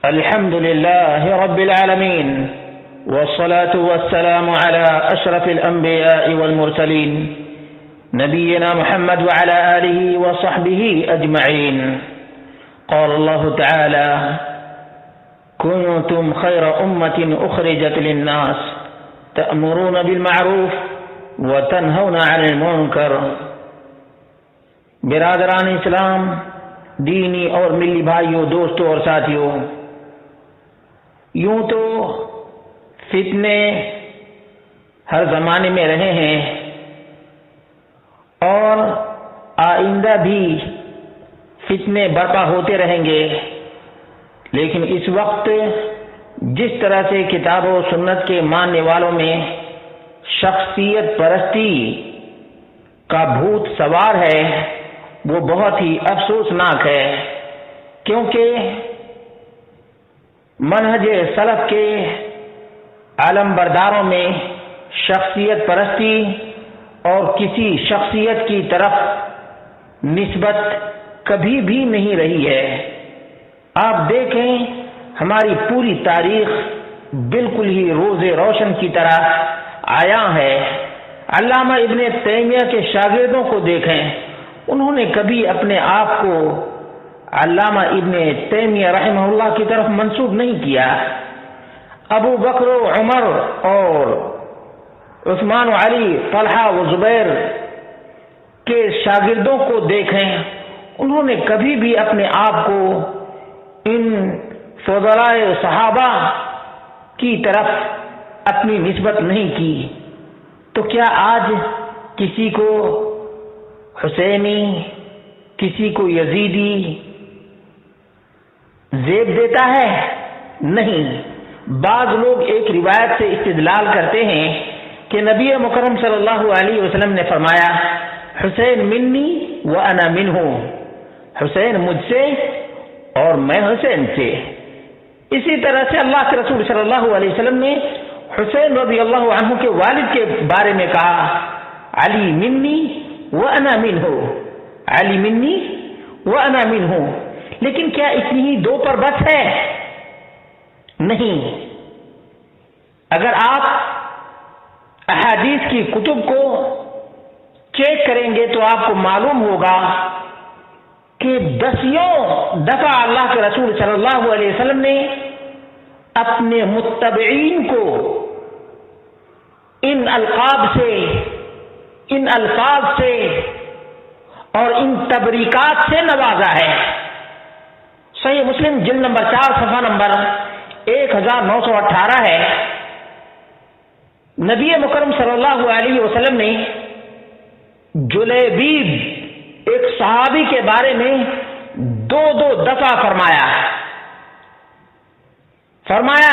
الحمد لله رب العالمين والصلاة والسلام على أشرف الأنبياء والمرسلين نبينا محمد وعلى آله وصحبه أجمعين. قال الله تعالى: كنتم خير أمة أخرجت للناس تأمرون بالمعروف وتنهون عن المنكر. برادران اسلام، دینی اور ملی بھائیوں، دوستوں اور ساتھیوں، یوں تو فتنے ہر زمانے میں رہے ہیں اور آئندہ بھی فتنے برپا ہوتے رہیں گے، لیکن اس وقت جس طرح سے کتاب و سنت کے ماننے والوں میں شخصیت پرستی کا بھوت سوار ہے، وہ بہت ہی افسوسناک ہے، کیونکہ منہج سلف کے عالم برداروں میں شخصیت پرستی اور کسی شخصیت کی طرف نسبت کبھی بھی نہیں رہی ہے۔ آپ دیکھیں، ہماری پوری تاریخ بالکل ہی روز روشن کی طرح عیاں ہے۔ علامہ ابن تیمیہ کے شاگردوں کو دیکھیں، انہوں نے کبھی اپنے آپ کو علامہ ابن تیمیہ رحمہ اللہ کی طرف منسوب نہیں کیا۔ ابو بکر و عمر اور عثمان و علی، طلحہ و زبیر کے شاگردوں کو دیکھیں، انہوں نے کبھی بھی اپنے آپ کو ان فضلاء صحابہ کی طرف اپنی نسبت نہیں کی۔ تو کیا آج کسی کو حسینی، کسی کو یزیدی زیب دیتا ہے؟ نہیں۔ بعض لوگ ایک روایت سے استدلال کرتے ہیں کہ نبی مکرم صلی اللہ علیہ وسلم نے فرمایا: حسین منی وانا منہ، حسین مجھ سے اور میں حسین سے۔ اسی طرح سے اللہ کے رسول صلی اللہ علیہ وسلم نے حسین رضی اللہ عنہ کے والد کے بارے میں کہا: علی منی وانا منہ، علی منی وانا منہ۔ لیکن کیا اتنی ہی دو پر بس ہے؟ نہیں۔ اگر آپ احادیث کی کتب کو چیک کریں گے تو آپ کو معلوم ہوگا کہ دسیوں دفعہ اللہ کے رسول صلی اللہ علیہ وسلم نے اپنے متبعین کو ان القاب سے، ان الفاظ سے اور ان تبریکات سے نوازا ہے۔ صحیح مسلم جلد نمبر 4 صفحہ نمبر 1918 ہے۔ نبی مکرم صلی اللہ علیہ وسلم نے جلیبیب ایک صحابی کے بارے میں دو دفعہ فرمایا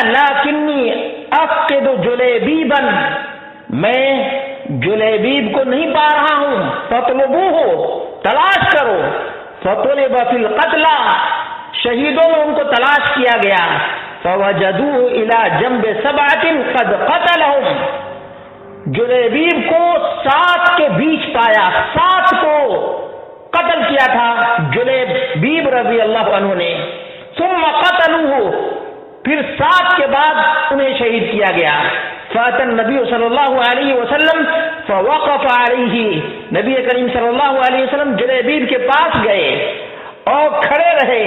لیکنی افقد جلیبیبا، میں جلیبیب کو نہیں پا رہا ہوں، فطلبوہ، تلاش کرو۔ فطلب فی القتلى، شہیدوں میں ان کو تلاش کیا گیا۔ فوجدوہ الی جنب 7 قد قتلہم، جلیبیب کو 7 کے بیچ پایا، 7 کو قتل کیا تھا جلیبیب رضی اللہ عنہ نے۔ ثم قتلوہ، پھر 7 کے بعد انہیں شہید کیا گیا۔ فاتى النبی صلی اللہ علیہ وسلم فوقف علیہ، نبی کریم صلی اللہ علیہ وسلم جلیبیب کے پاس گئے اور کھڑے رہے۔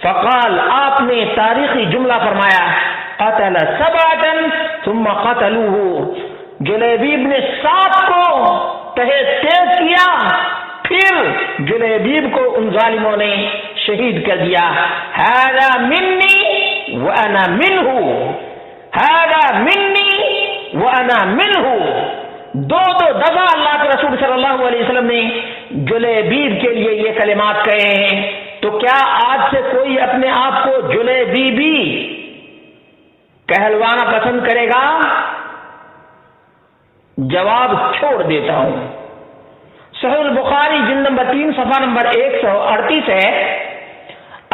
فقال، آپ نے تاریخی جملہ فرمایا: قتل 7 ثم قتلوہ، جلیبیب نے 7 کو تہہ تیز کیا، پھر جلیبیب کو ان ظالموں نے شہید کر دیا۔ ھذا منی وانا منہ، ھذا منی وانا منہ۔ دو دفعہ اللہ کے رسول صلی اللہ علیہ وسلم نے جلیبیب کے لیے یہ کلمات کہے ہیں۔ تو کیا آج سے کوئی اپنے آپ کو جلیبیبی کہلوانا پسند کرے گا؟ جواب چھوڑ دیتا ہوں۔ صحیح البخاری جلد نمبر 3 صفحہ نمبر 138 ہے۔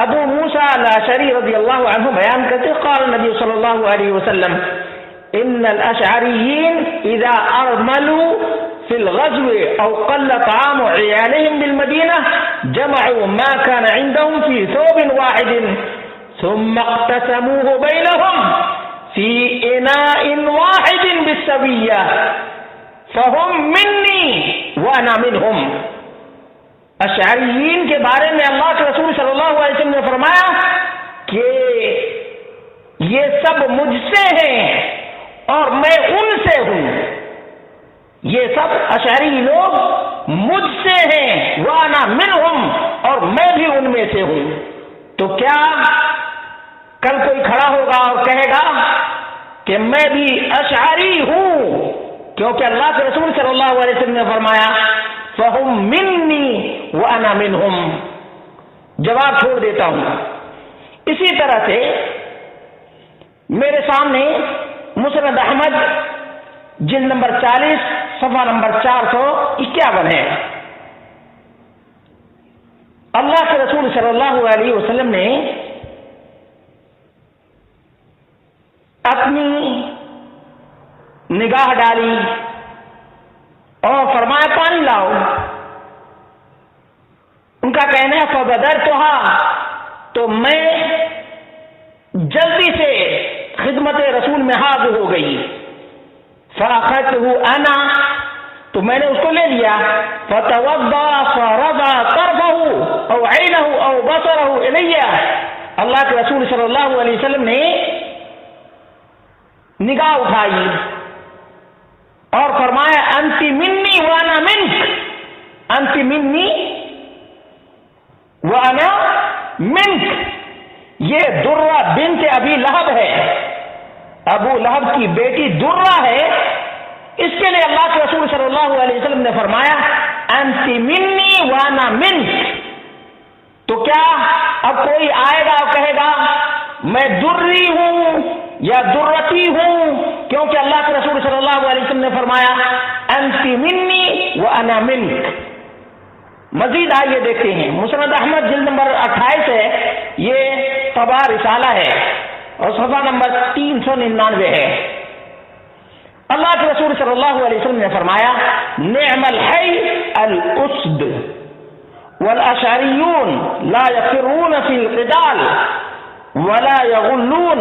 ابو موسیٰ الاشعری رضی اللہ عنہ بیان کرتے، قال نبی صلی اللہ علیہ وسلم: ان الاشعریین اذا ارملوا في الغزو او قل طعام عيالهم بالمدينة جمعوا ما كان عندهم في ثوب واحد ثم اقتسموه بينهم في إناء واحد بالسوية فهم مني وأنا منهم. اشعریین کے بارے میں اللہ کے رسول صلی اللہ علیہ وسلم نے فرمایا کہ یہ سب مجھ سے ہیں اور میں ان سے ہوں. یہ سب اشعری لوگ مجھ سے ہیں وانا منہم اور میں بھی ان میں سے ہوں. تو کیا کل کوئی کھڑا ہوگا اور کہے گا کہ میں بھی اشعری ہوں؟ کیونکہ اللہ کے رسول صلی اللہ علیہ وسلم نے فرمایا فَهُمْ مِنِّي وَأَنَا مِنْهُمْ. جواب چھوڑ دیتا ہوں. اسی طرح سے میرے سامنے مسند احمد جلد نمبر 40 صفحہ نمبر 451 ہے. اللہ کے رسول صلی اللہ علیہ وسلم نے اپنی نگاہ ڈالی اور فرمایا پانی لاؤ. ان کا کہنا ہے فبدرتها، تو میں جلدی سے خدمت رسول میں حاضر ہو گئی. فاخذته انا، تو میں نے اس کو لے لیا. فتوضا فرفع طرفه او عينه او بصره الي، اللہ کے رسول صلی اللہ علیہ وسلم نے نگاہ اٹھائی اور فرمایا انت منی وانا منک، انت منی وانا منک. یہ درہ بنت ابی لہب ہے، ابو لہب کی بیٹی درہ ہے. اس کے لیے اللہ کے رسول صلی اللہ علیہ وسلم نے فرمایا انت منی وانا منک. تو کیا اب کوئی آئے گا اور کہے گا میں دری ہوں یا درتی ہوں؟ کیونکہ اللہ کے رسول صلی اللہ علیہ وسلم نے فرمایا انت منی وانا منک. مزید آئیے دیکھتے ہیں. مسند احمد جلد نمبر 28 ہے، یہ طبع رسالہ ہے اور صفحہ نمبر 399 ہے. اللہ کے رسول صلی اللہ علیہ وسلم نے فرمایا نعم الحی الاسد والاشعریون لا یفرون فی القتال ولا یغلون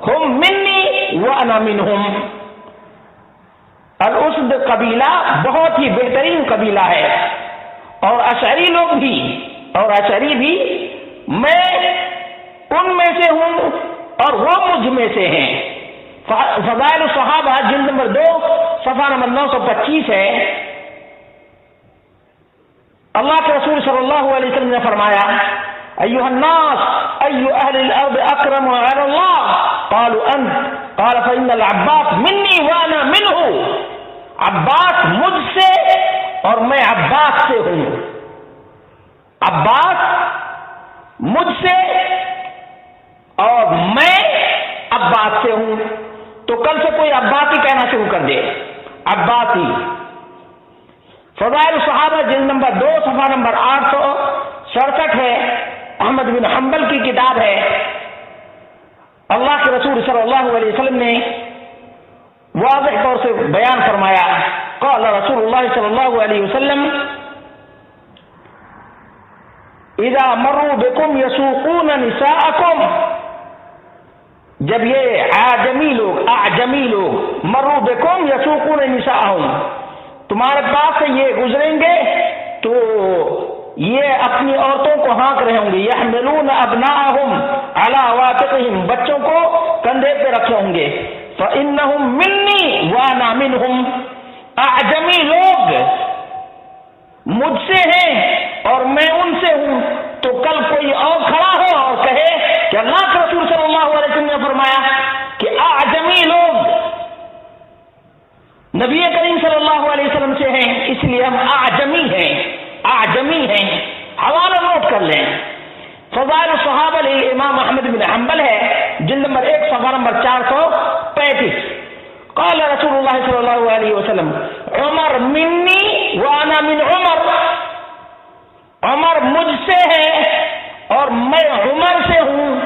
ہم منی وانا منہم. الاسد قبیلہ بہت ہی بہترین قبیلہ ہے اور اشعری لوگ بھی اور اشعری بھی میں ان میں سے ہوں اور وہ مجھ میں سے ہیں. فضائل الصحابہ جلد نمبر 2 صفحہ نمبر 925 ہے. اللہ کے رسول صلی اللہ علیہ وسلم نے فرمایا ایھا الناس ای اہل الارض اکرم علی اللہ قالوا انت قال فإن العباس منی وانا منہ. عباس مجھ سے اور میں عباس سے ہوں. عباس مجھ سے اور میں عباس سے ہوں. تو کل سے کوئی عباسی کہنا شروع کر دے، عباسی. فضائل الصحابہ جلد نمبر 2 صفحہ نمبر 867 ہے، احمد بن حنبل کی کتاب ہے. اللہ کے رسول صلی اللہ علیہ وسلم نے واضح طور سے بیان فرمایا قال رسول اللہ صلی اللہ علیہ وسلم اذا مروا بكم يسوقون نساءكم، جب یہ اعجمی لوگ مروا بكم يسوقون نساءهم، تمہارے پاس سے یہ گزریں گے تو یہ اپنی عورتوں کو ہانک رہے ہوں گے. یحملون ابناءهم على عواتقهم، بچوں کو کندھے پہ رکھے ہوں گے. فإنهم منی وانا منهم، اعجمی لوگ مجھ سے ہیں اور میں ان سے ہوں. تو کل کوئی اور کھڑا ہو اور کہے کہ اللہ کے رسول صلی اللہ علیہ وسلم نے فرمایا کہ اعجمی لوگ نبی کریم صلی اللہ علیہ وسلم سے ہیں، اس لیے ہم اعجمی ہیں. حوالہ نوٹ کر لیں. فضائل الصحابہ امام احمد بن حنبل ہے، جلد نمبر 1 صفحہ نمبر 435. قال رسول اللہ صلی اللہ علیہ وسلم عمر منی وانا من عمر، عمر مجھ سے ہے اور میں عمر سے ہوں.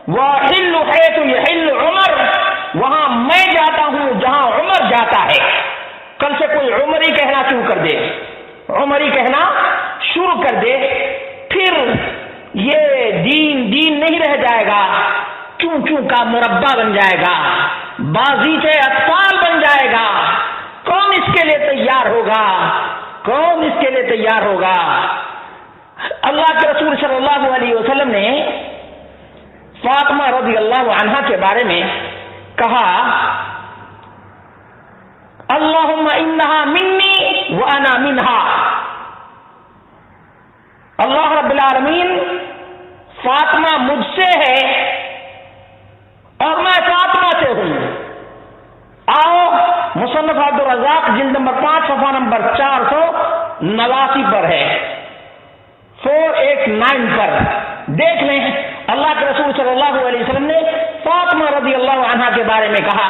وَأَحِلُّ حَيْثُ يَحِلُّ عمر، وہاں میں جاتا ہوں جہاں عمر جاتا ہے. کل سے کوئی عمر ہی کہنا شروع کر دے، عمر ہی کہنا شروع کر دے. پھر یہ دین نہیں رہ جائے گا، چوں چوں کا مربع بن جائے گا، بازیچے اطفال بن جائے گا۔ کون اس کے لیے تیار ہوگا؟ کون اس کے لیے تیار ہوگا؟ اللہ کے رسول صلی اللہ علیہ وسلم نے فاطمہ رضی اللہ عنہا کے بارے میں کہا، اللہم انہا منی وانا منہا۔ اللہ رب العالمین فاطمہ مجھ سے ہے اور میں فاطمہ سے ہوں۔ آؤ مصنف عبدالرزاق جلد نمبر 5 صفحہ نمبر 489 پر ہے، 489 پر دیکھ لیں۔ اللہ کے رسول صلی اللہ علیہ وسلم نے فاطمہ رضی اللہ عنہا کے بارے میں کہا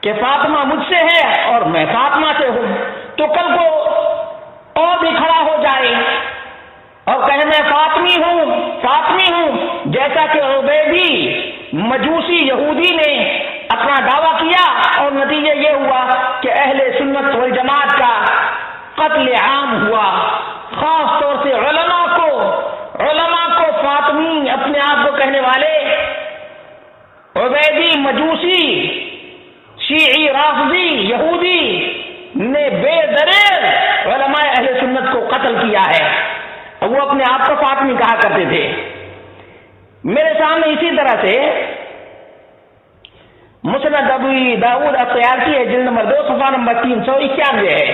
کہ فاطمہ مجھ سے ہے اور میں فاطمہ سے ہوں۔ تو کل کو اور بھی کھڑا ہو جائے اور کہے میں فاطمی ہوں، جیسا کہ عبیدی مجوسی یہودی نے اپنا دعویٰ کیا اور نتیجہ یہ ہوا کہ اہل سنت والجماعت کا قتل عام ہوا۔ خاص طور سے علماء کو فاطمی اپنے آپ کو کہنے والے عبیدی مجوسی شیعی رافضی یہودی نے بے دریغ علماء اہل سنت کو قتل کیا ہے، اور وہ اپنے آپ کو فاطمی کہا کرتے تھے۔ میرے سامنے اسی طرح سے مسند ابی داؤد الطیالسی ہے، جلد نمبر 2 صفحہ نمبر 391 ہے۔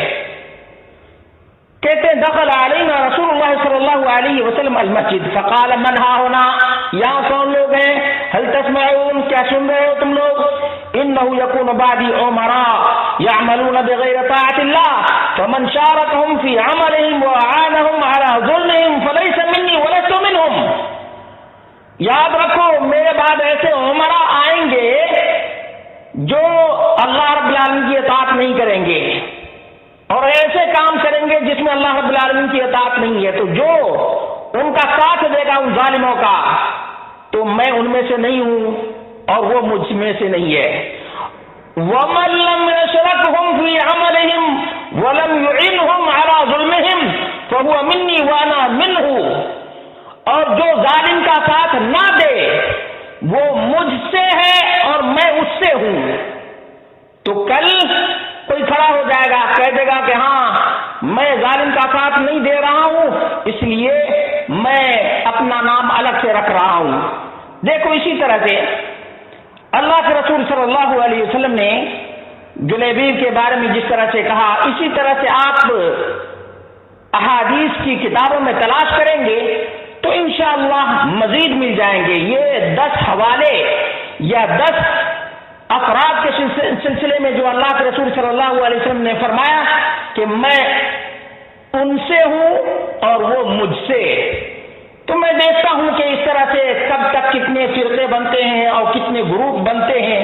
کہتے ہیں دخل علینا رسول اللہ صلی اللہ علیہ وسلم المسجد فقال من ها هنا، یہاں کون لوگ ہیں؟ هل تسمعون، کیا سن رہے ہو تم لوگ؟ انه يكون بعدي امراء يعملون بغير طاعة الله فمن شاركهم في عملهم واعانهم على ظلمهم فليس مني ولست منهم۔ یاد رکھو میرے بعد ایسے عمراء آئیں گے جو اللہ رب العالمین کی اطاعت نہیں کریں گے اور ایسے کام کریں گے جس میں اللہ رب العالمین کی اطاعت نہیں ہے، تو جو ان کا ساتھ دے گا ان ظالموں کا تو میں ان میں سے نہیں ہوں اور وہ مجھ میں سے نہیں ہے۔ وَمَن لَّمْ يَشْرَكْهُمْ فِي عَمَلِهِمْ وَلَمْ يُعِنْهُمْ عَلَىٰ ظُلْمِهِمْ فَهُوَ مِنِّي وَأَنَا مِنْهُ، اور جو ظالم کا ساتھ نہ دے وہ مجھ سے ہے اور میں اس سے ہوں۔ تو کل کوئی کھڑا ہو جائے گا، کہہ دے گا کہ ہاں میں ظالم کا ساتھ نہیں دے رہا ہوں، اس لیے میں اپنا نام الگ سے رکھ رہا ہوں۔ دیکھو اسی طرح سے اللہ کے رسول صلی اللہ علیہ وسلم نے جلیبیب کے بارے میں جس طرح سے کہا، اسی طرح سے آپ احادیث کی کتابوں میں تلاش کریں گے تو انشاءاللہ مزید مل جائیں گے۔ یہ 10 حوالے یا 10 افراد کے سلسلے میں جو اللہ کے رسول صلی اللہ علیہ وسلم نے فرمایا کہ میں ان سے ہوں اور وہ مجھ سے، تو میں دیکھتا ہوں کہ اس طرح سے کب تک کتنے فرقے بنتے ہیں اور کتنے گروپ بنتے ہیں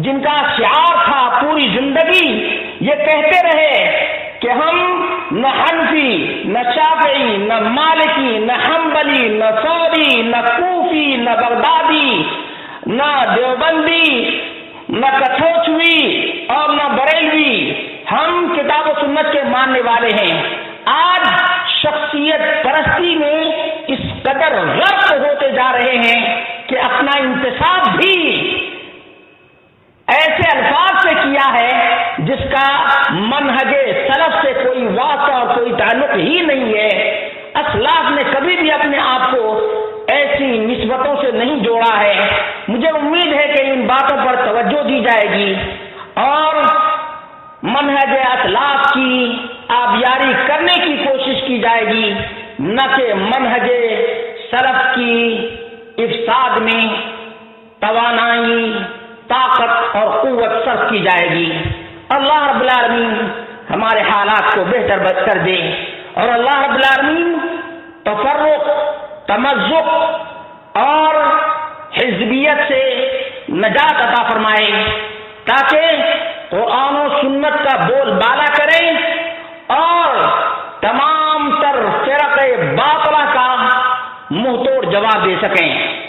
جن کا شعار تھا پوری زندگی یہ کہتے رہے کہ ہم نہ حنفی نہ شافعی نہ مالکی نہ حنبلی نہ ثوری نہ کوفی نہ بغدادی نہ دیوبندی نہ کٹھوچوی اور نہ بریلوی، ہم کتاب و سنت کے ماننے والے ہیں۔ آج شخصیت پرستی میں اس قدر غرق ہوتے جا رہے ہیں کہ اپنا انتساب بھی ایسے الفاظ سے کیا ہے جس کا منہج سلف سے کوئی واسطہ اور کوئی تعلق ہی نہیں ہے۔ اسلاف نے کبھی بھی اپنے آپ کو ایسی نسبتوں سے نہیں جوڑا ہے۔ مجھے امید ہے کہ ان باتوں پر توجہ دی جائے گی اور منہج اسلاف کی آبیاری کرنے کی کوشش کی جائے گی، نہ کہ منہج سلف کی افساد میں توانائی طاقت اور قوت صرف کی جائے گی۔ اللہ رب العالمین ہمارے حالات کو بہتر کر دے اور اللہ رب العالمین تفرق، تمزق اور حزبیت سے نجات عطا فرمائے تاکہ قرآن و سنت کا بول بالا کریں اور تمام تر فرق باطلہ کا منہ توڑ جواب دے سکیں۔